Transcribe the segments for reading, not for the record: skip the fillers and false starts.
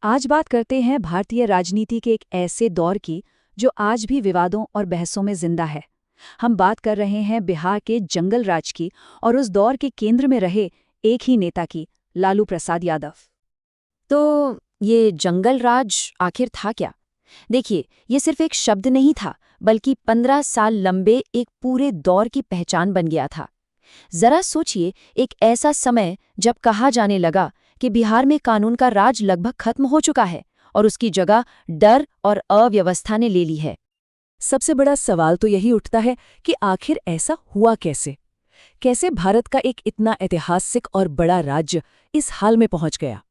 आज बात करते हैं भारतीय राजनीति के एक ऐसे दौर की जो आज भी विवादों और बहसों में जिंदा है। हम बात कर रहे हैं बिहार के जंगल राज की और उस दौर के केंद्र में रहे एक ही नेता की, लालू प्रसाद यादव। तो ये जंगल राज आखिर था क्या? देखिए, ये सिर्फ एक शब्द नहीं था, बल्कि 15 साल लंबे एक पूरे दौर की पहचान बन गया था। जरा सोचिए, एक ऐसा समय जब कहा जाने लगा कि बिहार में कानून का राज लगभग खत्म हो चुका है और उसकी जगह डर और अव्यवस्था ने ले ली है। सबसे बड़ा सवाल तो यही उठता है कि आखिर ऐसा हुआ कैसे? कैसे भारत का एक इतना ऐतिहासिक और बड़ा राज्य इस हाल में पहुंच गया?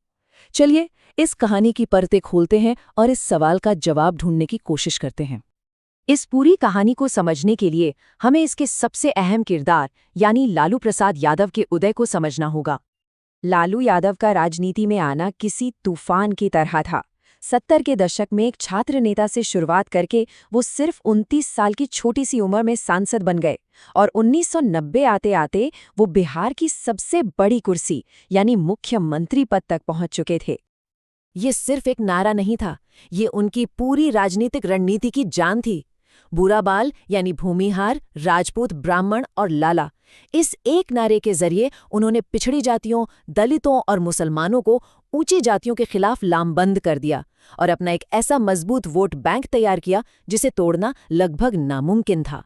चलिए, इस कहानी की परतें खोलते हैं और इस सवाल का जवाब ढूंढने की कोशिश करते हैं। इस पूरी कहानी को समझने के लिए हमें इसके सबसे अहम किरदार यानी लालू प्रसाद यादव के उदय को समझना होगा। लालू यादव का राजनीति में आना किसी तूफान की तरह था। 70 के दशक में एक छात्र नेता से शुरुआत करके वो सिर्फ 29 साल की छोटी सी उम्र में सांसद बन गए और 1990 आते आते वो बिहार की सबसे बड़ी कुर्सी यानी मुख्यमंत्री पद तक पहुंच चुके थे। ये सिर्फ एक नारा नहीं था, ये उनकी पूरी राजनीतिक रणनीति की जान थी। बुरा बाल यानी भूमिहार, राजपूत, ब्राह्मण और लाला, इस एक नारे के जरिए उन्होंने पिछड़ी जातियों, दलितों और मुसलमानों को ऊंची जातियों के खिलाफ लामबंद कर दिया और अपना एक ऐसा मजबूत वोट बैंक तैयार किया जिसे तोड़ना लगभग नामुमकिन था।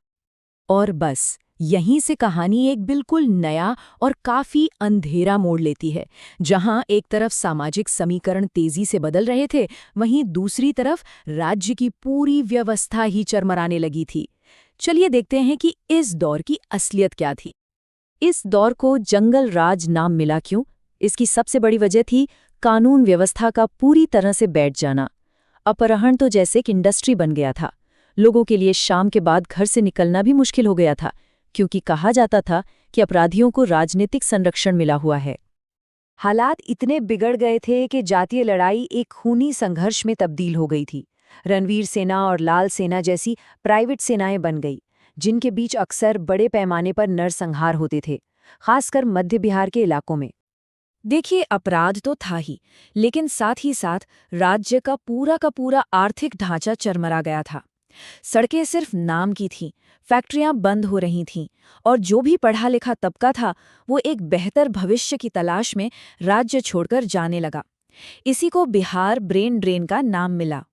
और बस यहीं से कहानी एक बिल्कुल नया और काफी अंधेरा मोड़ लेती है। जहां एक तरफ सामाजिक समीकरण तेजी से बदल रहे थे, वहीं दूसरी तरफ राज्य की पूरी व्यवस्था ही चरमराने लगी थी। चलिए देखते हैं कि इस दौर की असलियत क्या थी। इस दौर को जंगल राज नाम मिला क्यों? इसकी सबसे बड़ी वजह थी कानून व्यवस्था का पूरी तरह से बैठ जाना। अपहरण तो जैसे एक इंडस्ट्री बन गया था। लोगों के लिए शाम के बाद घर से निकलना भी मुश्किल हो गया था, क्योंकि कहा जाता था कि अपराधियों को राजनीतिक संरक्षण मिला हुआ है। हालात इतने बिगड़ गए थे कि जातीय लड़ाई एक खूनी संघर्ष में तब्दील हो गई थी। रणवीर सेना और लाल सेना जैसी प्राइवेट सेनाएं बन गई, जिनके बीच अक्सर बड़े पैमाने पर नरसंहार होते थे, खासकर मध्य बिहार के इलाकों में। देखिए, अपराध तो था ही, लेकिन साथ ही साथ राज्य का पूरा आर्थिक ढांचा चरमरा गया था। सड़कें सिर्फ नाम की थीं, फैक्ट्रियां बंद हो रही थीं और जो भी पढ़ा लिखा तबका था वो एक बेहतर भविष्य की तलाश में राज्य छोड़कर जाने लगा। इसी को बिहार ब्रेन ड्रेन का नाम मिला।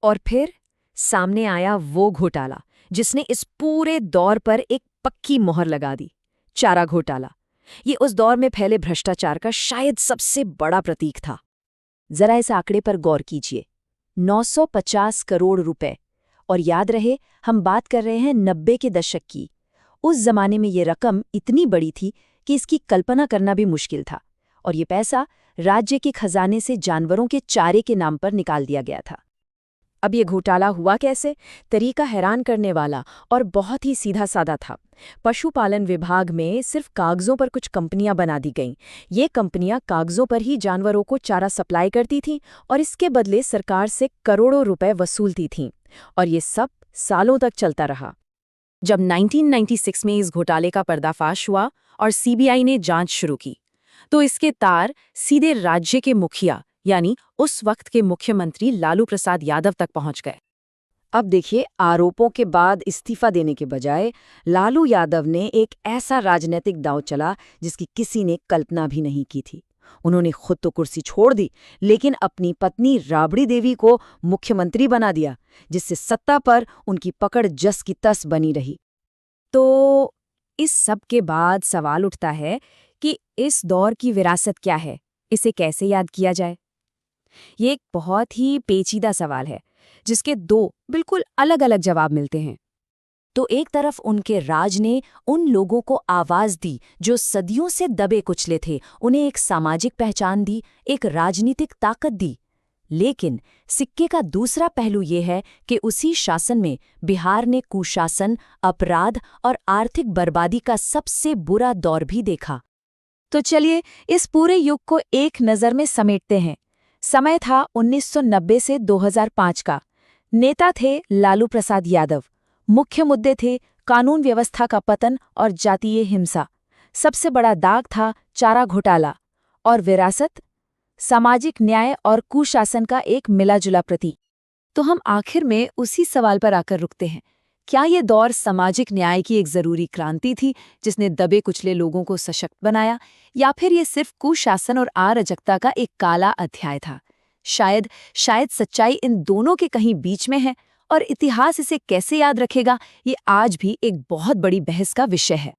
और फिर सामने आया वो घोटाला जिसने इस पूरे दौर पर एक पक्की मोहर लगा दी, चारा घोटाला। ये उस दौर में फैले भ्रष्टाचार का शायद सबसे बड़ा प्रतीक था। जरा इस आंकड़े पर गौर कीजिए, 950 करोड़ रुपए। और याद रहे, हम बात कर रहे हैं 90 के दशक की। उस जमाने में ये रकम इतनी बड़ी थी कि इसकी कल्पना करना भी मुश्किल था। और ये पैसा राज्य के खजाने से जानवरों के चारे के नाम पर निकाल दिया गया था। अब ये घोटाला हुआ कैसे? तरीका हैरान करने वाला और बहुत ही सीधा साधा था। पशुपालन विभाग में सिर्फ कागजों पर कुछ कंपनियां बना दी गईं। ये कंपनियां कागजों पर ही जानवरों को चारा सप्लाई करती थीं और इसके बदले सरकार से करोड़ों रुपए वसूलती थीं। और ये सब सालों तक चलता रहा। जब 1996 में इस घोटाले का पर्दाफाश हुआ और सीबीआई ने जांच शुरू की, तो इसके तार सीधे राज्य के मुखिया यानी उस वक्त के मुख्यमंत्री लालू प्रसाद यादव तक पहुंच गए। अब देखिए, आरोपों के बाद इस्तीफा देने के बजाय लालू यादव ने एक ऐसा राजनीतिक दांव चला जिसकी किसी ने कल्पना भी नहीं की थी। उन्होंने खुद तो कुर्सी छोड़ दी, लेकिन अपनी पत्नी राबड़ी देवी को मुख्यमंत्री बना दिया, जिससे सत्ता पर उनकी पकड़ जस की तस बनी रही। तो इस सब के बाद सवाल उठता है कि इस दौर की विरासत क्या है, इसे कैसे याद किया जाए? ये एक बहुत ही पेचीदा सवाल है, जिसके दो बिल्कुल अलग-अलग जवाब मिलते हैं। तो एक तरफ उनके राज ने उन लोगों को आवाज दी जो सदियों से दबे कुचले थे, उन्हें एक सामाजिक पहचान दी, एक राजनीतिक ताकत दी। लेकिन सिक्के का दूसरा पहलू ये है कि उसी शासन में बिहार ने कुशासन, अपराध और आर्थिक बर्बादी का सबसे बुरा दौर भी देखा। तो चलिए, इस पूरे युग को एक नज़र में समेटते हैं। समय था 1990 से 2005 का। नेता थे लालू प्रसाद यादव। मुख्य मुद्दे थे कानून व्यवस्था का पतन और जातीय हिंसा। सबसे बड़ा दाग था चारा घोटाला। और विरासत? सामाजिक न्याय और कुशासन का एक मिला-जुला प्रतीक। तो हम आखिर में उसी सवाल पर आकर रुकते हैं। क्या ये दौर सामाजिक न्याय की एक जरूरी क्रांति थी जिसने दबे कुचले लोगों को सशक्त बनाया, या फिर ये सिर्फ कुशासन और अराजकता का एक काला अध्याय था? शायद सच्चाई इन दोनों के कहीं बीच में है, और इतिहास इसे कैसे याद रखेगा, ये आज भी एक बहुत बड़ी बहस का विषय है।